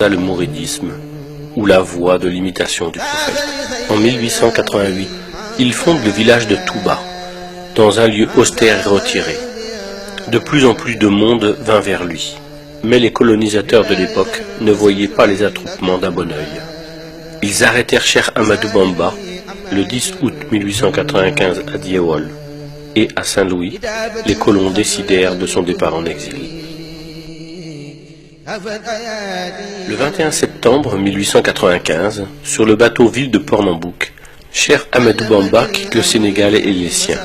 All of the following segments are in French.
le mouridisme, ou la voie de l'imitation du prophète. En 1888, il fonde le village de Touba, dans un lieu austère et retiré. De plus en plus de monde vint vers lui, mais les colonisateurs de l'époque ne voyaient pas les attroupements d'un bon œil. Ils arrêtèrent Cheikh Ahmadou Bamba le 10 août 1895 à Diawol, et à Saint-Louis, les colons décidèrent de son départ en exil. Le 21 septembre 1895, sur le bateau ville de Pernambouc, Cheikh Ahmadou Bamba quitte le Sénégal et les siens.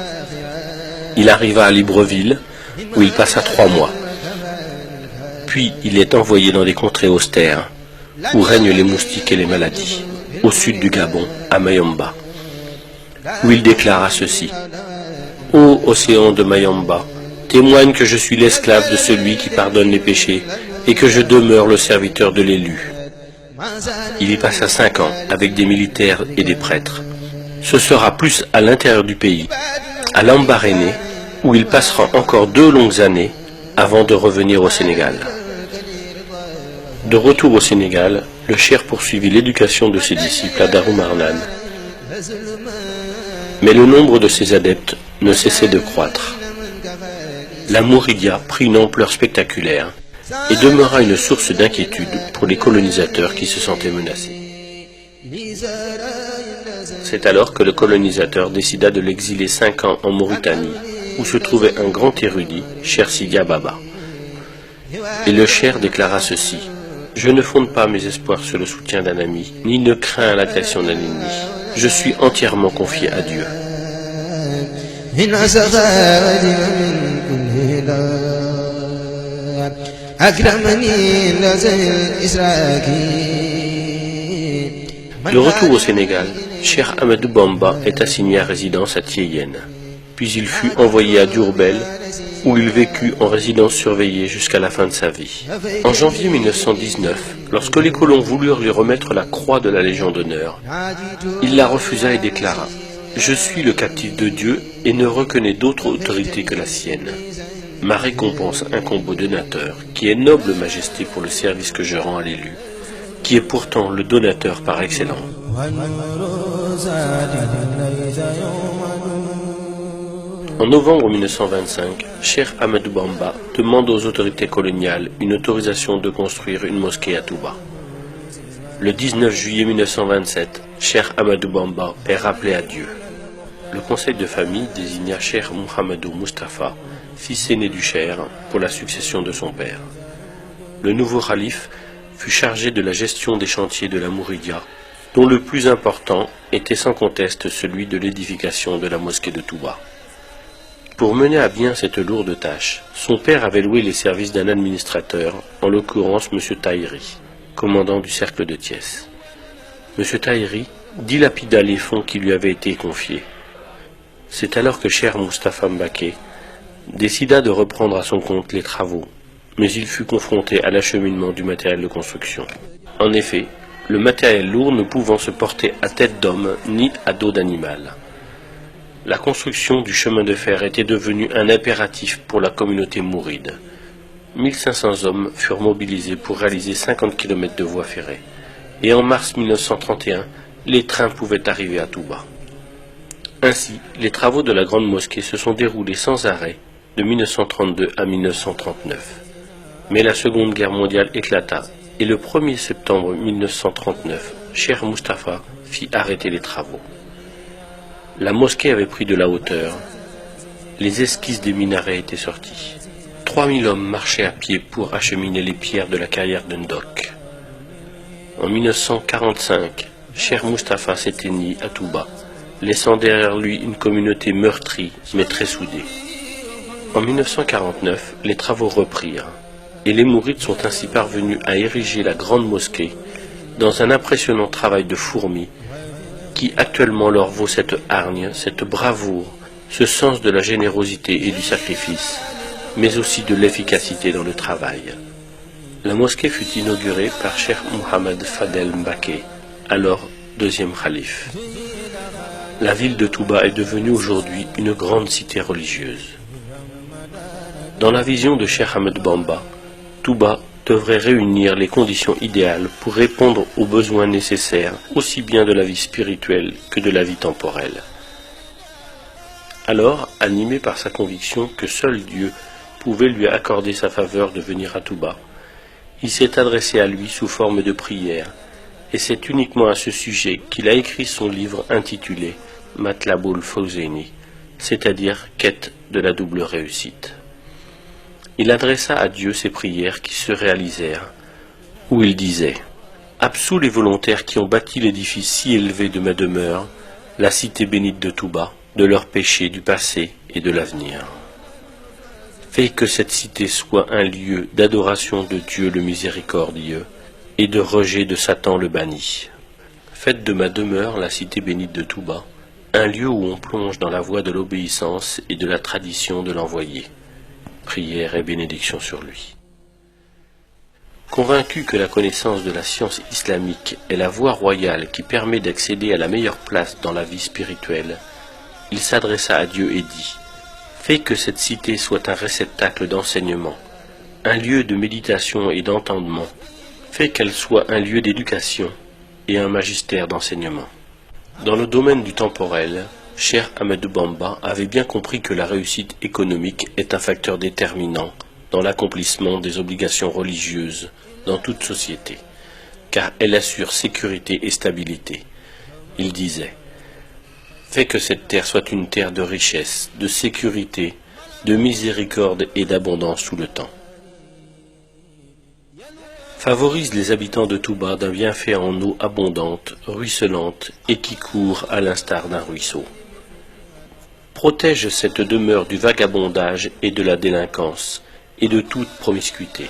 Il arriva à Libreville, où il passa 3 mois. Puis il est envoyé dans des contrées austères, où règnent les moustiques et les maladies, au sud du Gabon, à Mayomba, où il déclara ceci: « Ô océan de Mayomba, témoigne que je suis l'esclave de celui qui pardonne les péchés, et que je demeure le serviteur de l'élu. » Il y passa 5 ans avec des militaires et des prêtres. Ce sera plus à l'intérieur du pays, à Lambaréné, où il passera encore 2 longues années avant de revenir au Sénégal. De retour au Sénégal, le cheikh poursuivit l'éducation de ses disciples à Darou Marnane. Mais le nombre de ses adeptes ne cessait de croître. La Mouridia prit une ampleur spectaculaire et demeura une source d'inquiétude pour les colonisateurs qui se sentaient menacés. C'est alors que le colonisateur décida de l'exiler 5 ans en Mauritanie, où se trouvait un grand érudit, Cheikh Sidia Baba. Et le cheikh déclara ceci: « Je ne fonde pas mes espoirs sur le soutien d'un ami, ni ne crains l'attention d'un ennemi. Je suis entièrement confié à Dieu. » De retour au Sénégal, Cheikh Ahmadou Bamba est assigné à résidence à Thiéyenne. Puis il fut envoyé à Diourbel, où il vécut en résidence surveillée jusqu'à la fin de sa vie. En janvier 1919, lorsque les colons voulurent lui remettre la croix de la Légion d'honneur, il la refusa et déclara: « Je suis le captif de Dieu et ne reconnais d'autre autorité que la sienne. Ma récompense incombe au donateur, qui est noble majesté pour le service que je rends à l'élu, qui est pourtant le donateur par excellence. » En novembre 1925, Cheikh Ahmadou Bamba demande aux autorités coloniales une autorisation de construire une mosquée à Touba. Le 19 juillet 1927, Cheikh Ahmadou Bamba est rappelé à Dieu. Le conseil de famille désigna Cheikh Mouhamadou Moustapha, fils aîné du cheikh, pour la succession de son père. Le nouveau khalife fut chargé de la gestion des chantiers de la Mouridia, dont le plus important était sans conteste celui de l'édification de la mosquée de Touba. Pour mener à bien cette lourde tâche, son père avait loué les services d'un administrateur, en l'occurrence M. Tahiri, commandant du cercle de Thiès. M. Tahiri dilapida les fonds qui lui avaient été confiés. C'est alors que Cheikh Moustapha Mbaké décida de reprendre à son compte les travaux, mais il fut confronté à l'acheminement du matériel de construction. En effet, le matériel lourd ne pouvant se porter à tête d'homme ni à dos d'animal. La construction du chemin de fer était devenue un impératif pour la communauté mouride. 1500 hommes furent mobilisés pour réaliser 50 km de voies ferrées. Et en mars 1931, les trains pouvaient arriver à Touba. Ainsi, les travaux de la grande mosquée se sont déroulés sans arrêt de 1932 à 1939. Mais la Seconde Guerre mondiale éclata et le 1er septembre 1939, Cheikh Moustapha fit arrêter les travaux. La mosquée avait pris de la hauteur. Les esquisses des minarets étaient sorties. 3000 hommes marchaient à pied pour acheminer les pierres de la carrière de Ndok. En 1945, Cheikh Moustapha s'éteignit à Touba, laissant derrière lui une communauté meurtrie mais très soudée. En 1949, les travaux reprirent, et les mourides sont ainsi parvenus à ériger la grande mosquée dans un impressionnant travail de fourmi qui actuellement leur vaut cette hargne, cette bravoure, ce sens de la générosité et du sacrifice, mais aussi de l'efficacité dans le travail. La mosquée fut inaugurée par Cheikh Mohamed Fadel Mbaké, alors deuxième khalife. La ville de Touba est devenue aujourd'hui une grande cité religieuse. Dans la vision de Cheikh Ahmadou Bamba, Touba devrait réunir les conditions idéales pour répondre aux besoins nécessaires, aussi bien de la vie spirituelle que de la vie temporelle. Alors, animé par sa conviction que seul Dieu pouvait lui accorder sa faveur de venir à Touba, il s'est adressé à lui sous forme de prière, et c'est uniquement à ce sujet qu'il a écrit son livre intitulé Matlaboul Fawzaini, c'est-à-dire Quête de la double réussite. Il adressa à Dieu ses prières qui se réalisèrent, où il disait « Absous les volontaires qui ont bâti l'édifice si élevé de ma demeure, la cité bénite de Touba, de leurs péchés du passé et de l'avenir. Fais que cette cité soit un lieu d'adoration de Dieu le miséricordieux et de rejet de Satan le banni. Faites de ma demeure, la cité bénite de Touba, un lieu où on plonge dans la voie de l'obéissance et de la tradition de l'envoyé. Prière et bénédiction sur lui. » Convaincu que la connaissance de la science islamique est la voie royale qui permet d'accéder à la meilleure place dans la vie spirituelle, il s'adressa à Dieu et dit « Fais que cette cité soit un réceptacle d'enseignement, un lieu de méditation et d'entendement. Fais qu'elle soit un lieu d'éducation et un magistère d'enseignement. » Dans le domaine du temporel, Cheikh Ahmadou Bamba avait bien compris que la réussite économique est un facteur déterminant dans l'accomplissement des obligations religieuses dans toute société, car elle assure sécurité et stabilité. Il disait « Fais que cette terre soit une terre de richesse, de sécurité, de miséricorde et d'abondance tout le temps. Favorise les habitants de Touba d'un bienfait en eau abondante, ruisselante et qui court à l'instar d'un ruisseau. Protège cette demeure du vagabondage et de la délinquance et de toute promiscuité.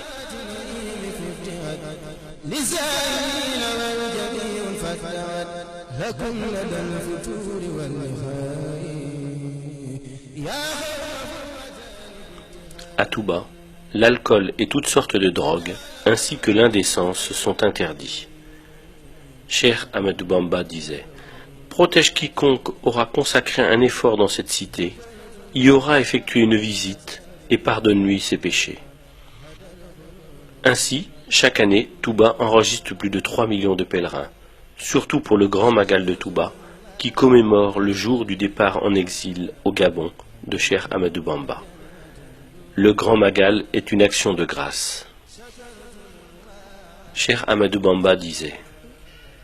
À Touba, l'alcool et toutes sortes de drogues, ainsi que l'indécence, sont interdits. Cheikh Ahmadou Bamba disait « Protège quiconque aura consacré un effort dans cette cité, y aura effectué une visite, et pardonne-lui ses péchés. » Ainsi, chaque année, Touba enregistre plus de 3 millions de pèlerins, surtout pour le Grand Magal de Touba, qui commémore le jour du départ en exil au Gabon de Cheikh Ahmadou Bamba. Le Grand Magal est une action de grâce. Cheikh Ahmadou Bamba disait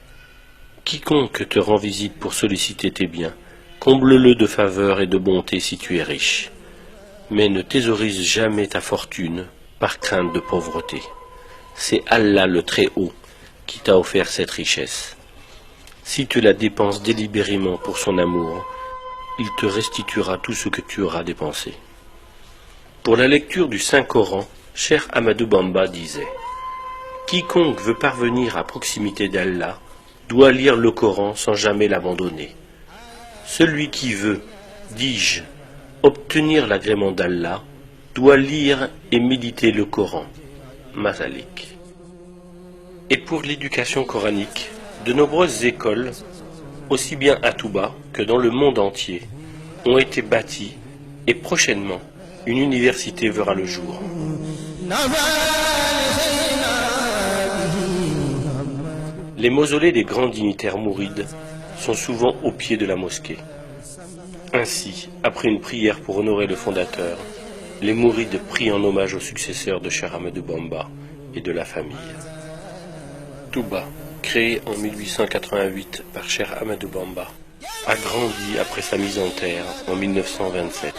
« Quiconque te rend visite pour solliciter tes biens, comble-le de faveur et de bonté si tu es riche, mais ne thésaurise jamais ta fortune par crainte de pauvreté. C'est Allah le Très-Haut qui t'a offert cette richesse. Si tu la dépenses délibérément pour son amour, il te restituera tout ce que tu auras dépensé. » Pour la lecture du Saint-Coran, Cheikh Ahmadou Bamba disait « Quiconque veut parvenir à proximité d'Allah doit lire le Coran sans jamais l'abandonner. Celui qui veut, dis-je, obtenir l'agrément d'Allah doit lire et méditer le Coran. » Masalik. Et pour l'éducation coranique, de nombreuses écoles, aussi bien à Touba que dans le monde entier, ont été bâties et prochainement, une université verra le jour. Les mausolées des grands dignitaires mourides sont souvent au pied de la mosquée. Ainsi, après une prière pour honorer le fondateur, les mourides prient en hommage aux successeurs de Cheikh Ahmadou Bamba et de la famille. Touba, créé en 1888 par Cheikh Ahmadou Bamba, a grandi après sa mise en terre en 1927.